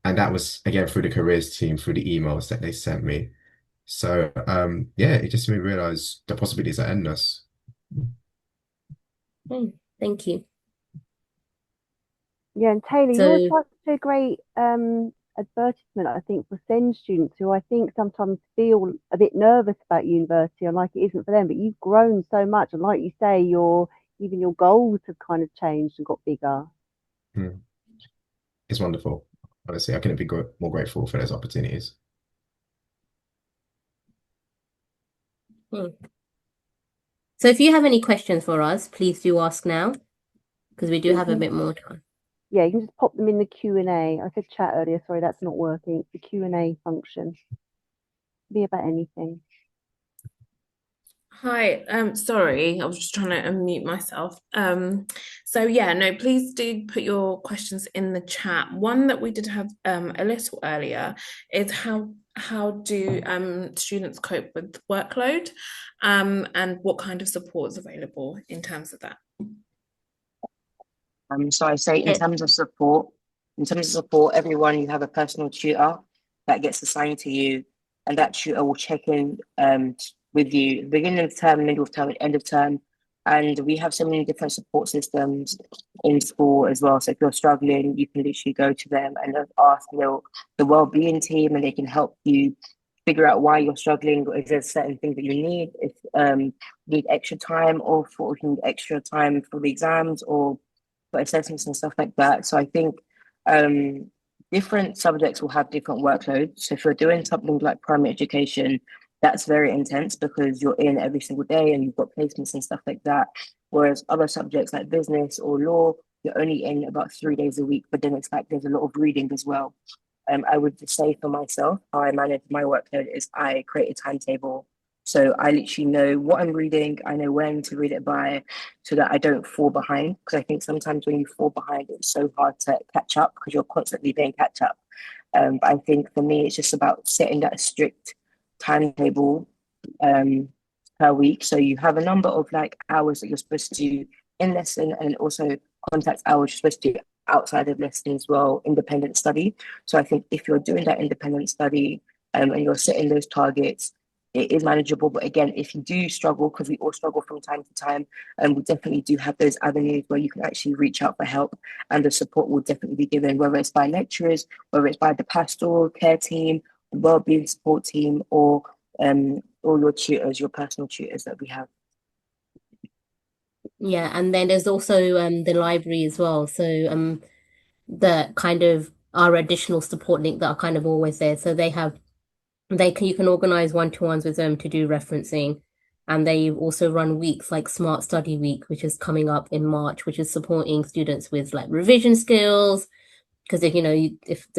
And that was, again, through the careers team, through the emails that they sent me. So yeah, it just made me realize the possibilities are endless. Thank you. Yeah, and Taylor, So you're such a great advertisement, I think, for SEND students who I think sometimes feel a bit nervous about university and like it isn't for them, but you've grown so much, and like you say, even your goals have kind of changed and got bigger. It's wonderful. Honestly, I couldn't be more grateful for those opportunities. So if you have any questions for us, please do ask now, because we do have a bit more time. Yeah, you can just pop them in the Q&A. I said chat earlier, sorry, that's not working. It's the Q&A function. Be about anything. Hi, sorry, I was just trying to unmute myself. So yeah, no, please do put your questions in the chat. One that we did have a little earlier is how do students cope with workload, and what kind of support is available in terms of that? So I say in terms of support, everyone, you have a personal tutor that gets assigned to you, and that tutor will check in with you beginning of term, middle of term, end of term. And we have so many different support systems in school as well. So if you're struggling, you can literally go to them and ask the well-being team, and they can help you figure out why you're struggling, or if there's certain things that you need, if you need extra time, or if you need extra time for the exams or for assessments and stuff like that. So I think different subjects will have different workloads. So if you're doing something like primary education, that's very intense because you're in every single day and you've got placements and stuff like that. Whereas other subjects like business or law, you're only in about 3 days a week, but then it's like there's a lot of reading as well. I would just say for myself, how I manage my workload is I create a timetable. So I literally know what I'm reading, I know when to read it by, so that I don't fall behind. Because I think sometimes when you fall behind, it's so hard to catch up because you're constantly playing catch up. But I think for me, it's just about setting that strict timetable um, per week. So you have a number of like hours that you're supposed to do in lesson, and also contact hours you're supposed to do outside of lesson as well, independent study. So I think if you're doing that independent study and you're setting those targets, it is manageable. But again, if you do struggle, because we all struggle from time to time, and we definitely do have those avenues where you can actually reach out for help, and the support will definitely be given, whether it's by lecturers, whether it's by the pastoral care team, well-being support team, or your tutors, your personal tutors that we have. Yeah, and then there's also the library as well. So the kind of our additional support link that are kind of always there. So you can organize one-to-ones with them to do referencing. And they also run weeks like Smart Study Week, which is coming up in March, which is supporting students with like revision skills. Because if if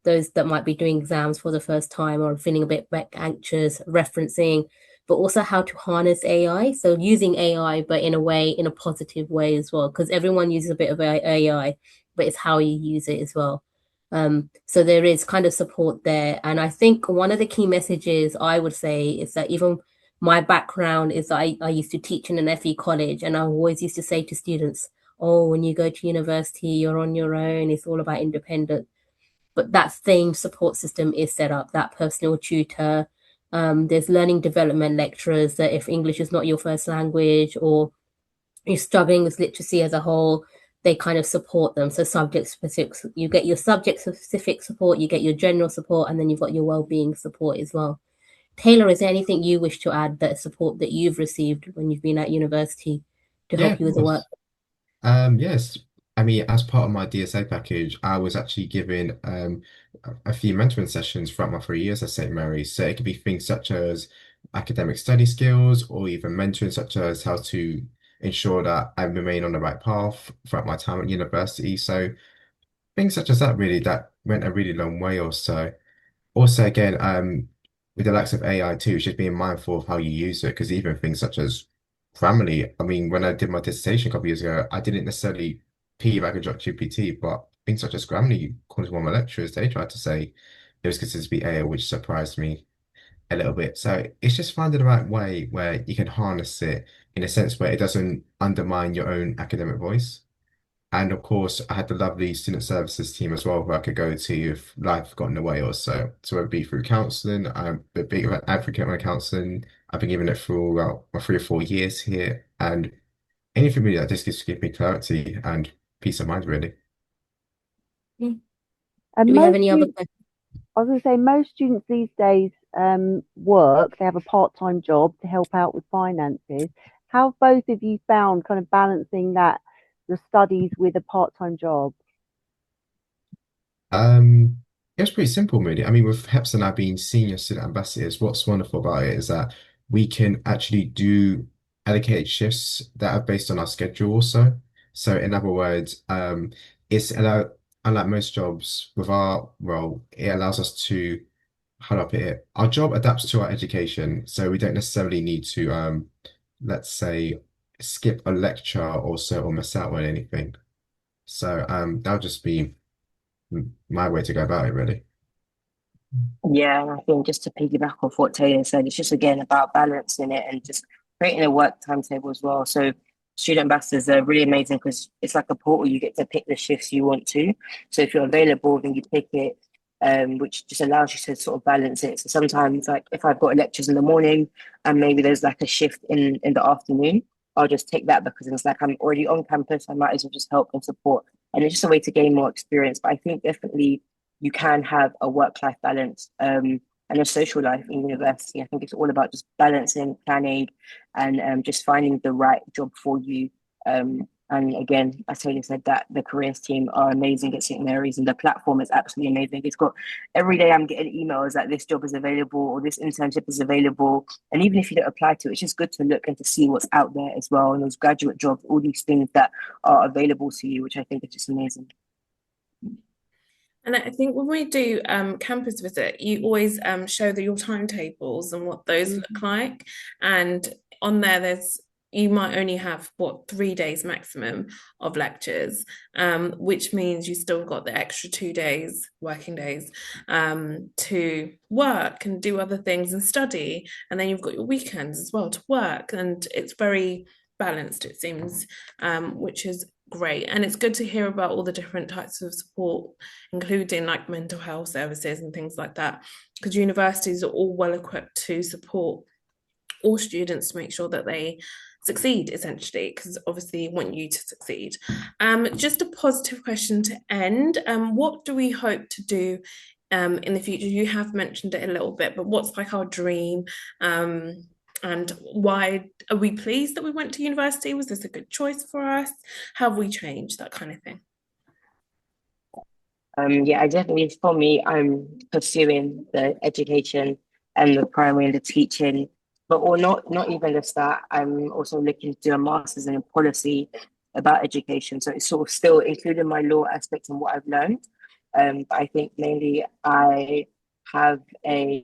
those that might be doing exams for the first time or feeling a bit anxious, referencing, but also how to harness AI. So using AI, but in a positive way as well, because everyone uses a bit of AI, but it's how you use it as well. So there is kind of support there. And I think one of the key messages I would say is that even my background is I used to teach in an FE college, and I always used to say to students, oh, when you go to university, you're on your own, it's all about independence. But that same support system is set up, that personal tutor. There's learning development lecturers that if English is not your first language or you're struggling with literacy as a whole, they kind of support them. So subject specific, you get your subject specific support, you get your general support, and then you've got your well-being support as well. Taylor, is there anything you wish to add, that support that you've received when you've been at university to Yeah, help of you with the work? course. Yes, I mean, as part of my DSA package, I was actually given a few mentoring sessions throughout my 3 years at St. Mary's. So it could be things such as academic study skills, or even mentoring such as how to ensure that I remain on the right path throughout my time at university. So things such as that really that went a really long way or so. Also, again, with the likes of AI too, it's just being mindful of how you use it. Because even things such as Grammarly, I mean, when I did my dissertation a couple of years ago, I didn't necessarily piggyback on GPT, but things such as Grammarly, according to one of my lecturers, they tried to say it was considered to be AI, which surprised me a little bit. So it's just finding the right way where you can harness it in a sense where it doesn't undermine your own academic voice. And of course, I had the lovely student services team as well, who I could go to if life got in the way or so. So whether it be through counselling, I'm a big advocate on counselling. I've been giving it for about my 3 or 4 years here, and anything really that just gives give me clarity and peace of mind, really. Mm. And Do we have most any other students, questions? I was going to say, most students these days work, they have a part-time job to help out with finances. How have both of you found kind of balancing that, the studies with a part-time job? It's pretty simple, really. I mean, with Heps and I being senior student ambassadors, what's wonderful about it is that we can actually do allocated shifts that are based on our schedule also. So in other words, it's allowed, unlike most jobs with our role, it allows us to, how do I put it? Our job adapts to our education, so we don't necessarily need to, let's say, skip a lecture or so or miss out on anything. So that'll just be my way to go about it, really. Yeah, and I think just to piggyback off what Taylor said, it's just again about balancing it and just creating a work timetable as well. So student ambassadors are really amazing because it's like a portal. You get to pick the shifts you want to. So if you're available, then you pick it, which just allows you to sort of balance it. So sometimes, like if I've got lectures in the morning and maybe there's like a shift in the afternoon, I'll just take that because it's like I'm already on campus. I might as well just help and support, and it's just a way to gain more experience. But I think definitely you can have a work-life balance and a social life in university. I think it's all about just balancing, planning, and just finding the right job for you. And again, as Taylor said, that the careers team are amazing at St. Mary's, and the platform is absolutely amazing. It's got every day I'm getting emails that this job is available or this internship is available. And even if you don't apply to it, it's just good to look and to see what's out there as well. And those graduate jobs, all these things that are available to you, which I think is just amazing. And I think when we do campus visit, you always show your timetables and what those look like. And on there, you might only have 3 days maximum of lectures, which means you still got the extra 2 days, working days, to work and do other things and study. And then you've got your weekends as well to work. And it's very balanced, it seems, which is great. And it's good to hear about all the different types of support, including like mental health services and things like that, because universities are all well equipped to support all students to make sure that they succeed, essentially, because obviously want you to succeed. Just a positive question to end. What do we hope to do in the future? You have mentioned it a little bit, but what's like our dream? And why are we pleased that we went to university? Was this a good choice for us? How have we changed? That kind of thing. Yeah, I definitely, for me, I'm pursuing the education and the primary and the teaching, but or not even just that. I'm also looking to do a master's in policy about education. So it's sort of still including my law aspects and what I've learned. But I think mainly I have I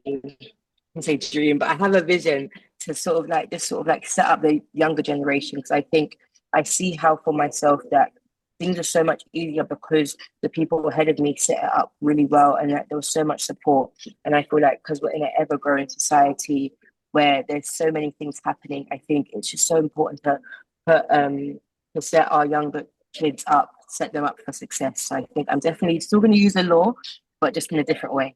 say dream, but I have a vision to sort of like just sort of like set up the younger generation, because I think I see how for myself that things are so much easier because the people ahead of me set it up really well, and that there was so much support. And I feel like because we're in an ever growing society where there's so many things happening, I think it's just so important to put to set our younger kids up, set them up for success. So I think I'm definitely still going to use the law, but just in a different way.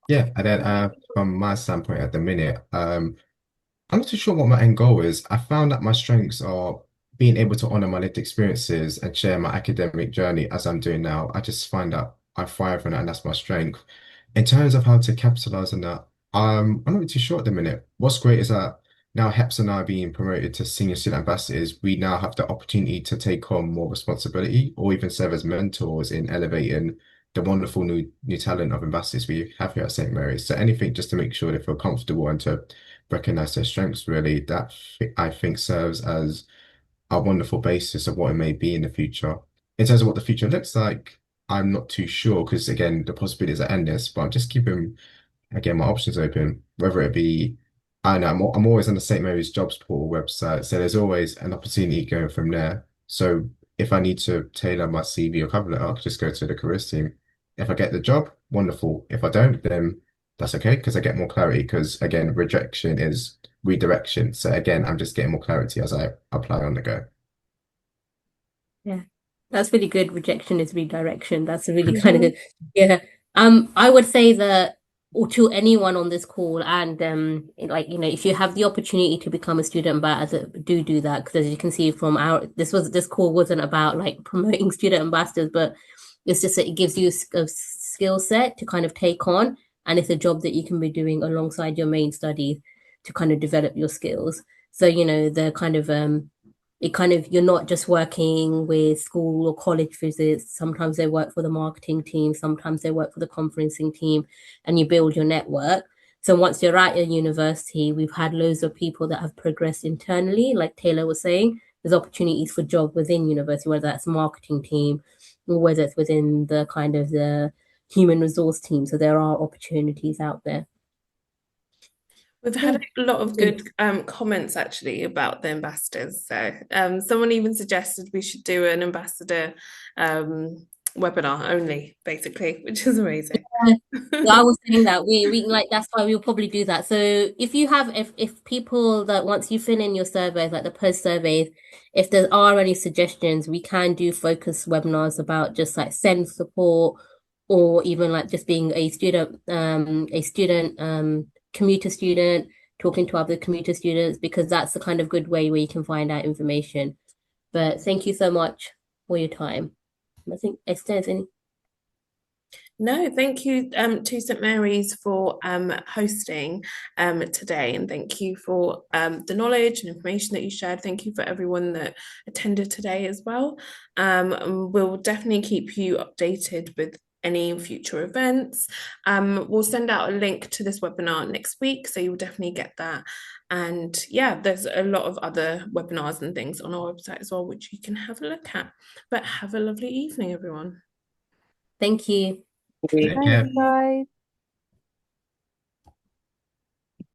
Yeah, and then from my standpoint at the minute, I'm not too sure what my end goal is. I found that my strengths are being able to honor my lived experiences and share my academic journey as I'm doing now. I just find that I thrive on it and that's my strength. In terms of how to capitalize on that, I'm not really too sure at the minute. What's great is that now HEPs and I are being promoted to senior student ambassadors. We now have the opportunity to take on more responsibility or even serve as mentors in elevating the wonderful new talent of ambassadors we have here at St. Mary's. So anything just to make sure they feel comfortable and to recognize their strengths, really, that I think serves as a wonderful basis of what it may be in the future. In terms of what the future looks like, I'm not too sure because again, the possibilities are endless, but I'm just keeping again my options open, whether it be I know I'm always on the St. Mary's jobs portal website, so there's always an opportunity going from there. So if I need to tailor my CV or cover letter, I will just go to the careers team. If I get the job, wonderful. If I don't, then that's okay because I get more clarity. Because again, rejection is redirection. So again, I'm just getting more clarity as I apply on the go. Yeah, that's really good. Rejection is redirection. That's a really kind of good. Yeah. I would say that, or to anyone on this call, and like if you have the opportunity to become a student ambassador, do that because as you can see from this call wasn't about like promoting student ambassadors, but it's just that it gives you a skill set to kind of take on, and it's a job that you can be doing alongside your main studies to kind of develop your skills. So the kind of you're not just working with school or college visits. Sometimes they work for the marketing team, sometimes they work for the conferencing team, and you build your network. So once you're at your university, we've had loads of people that have progressed internally, like Taylor was saying. There's opportunities for job within university, whether that's marketing team or whether it's within the kind of the human resource team. So there are opportunities out there. We've had a lot of good comments actually about the ambassadors. So someone even suggested we should do an ambassador webinar only, basically, which is amazing. So I was saying that we like that's why we'll probably do that. So if people that once you fill in your surveys, like the post surveys, if there are any suggestions, we can do focus webinars about just like send support or even like just being a student commuter student, talking to other commuter students, because that's the kind of good way where you can find out information. But thank you so much for your time. I think Esther, is any? No, thank you to St. Mary's for hosting today, and thank you for the knowledge and information that you shared. Thank you for everyone that attended today as well. We'll definitely keep you updated with any future events. We'll send out a link to this webinar next week, so you'll definitely get that And yeah, there's a lot of other webinars and things on our website as well, which you can have a look at. But have a lovely evening, everyone. Thank you. Take Thanks, care. guys.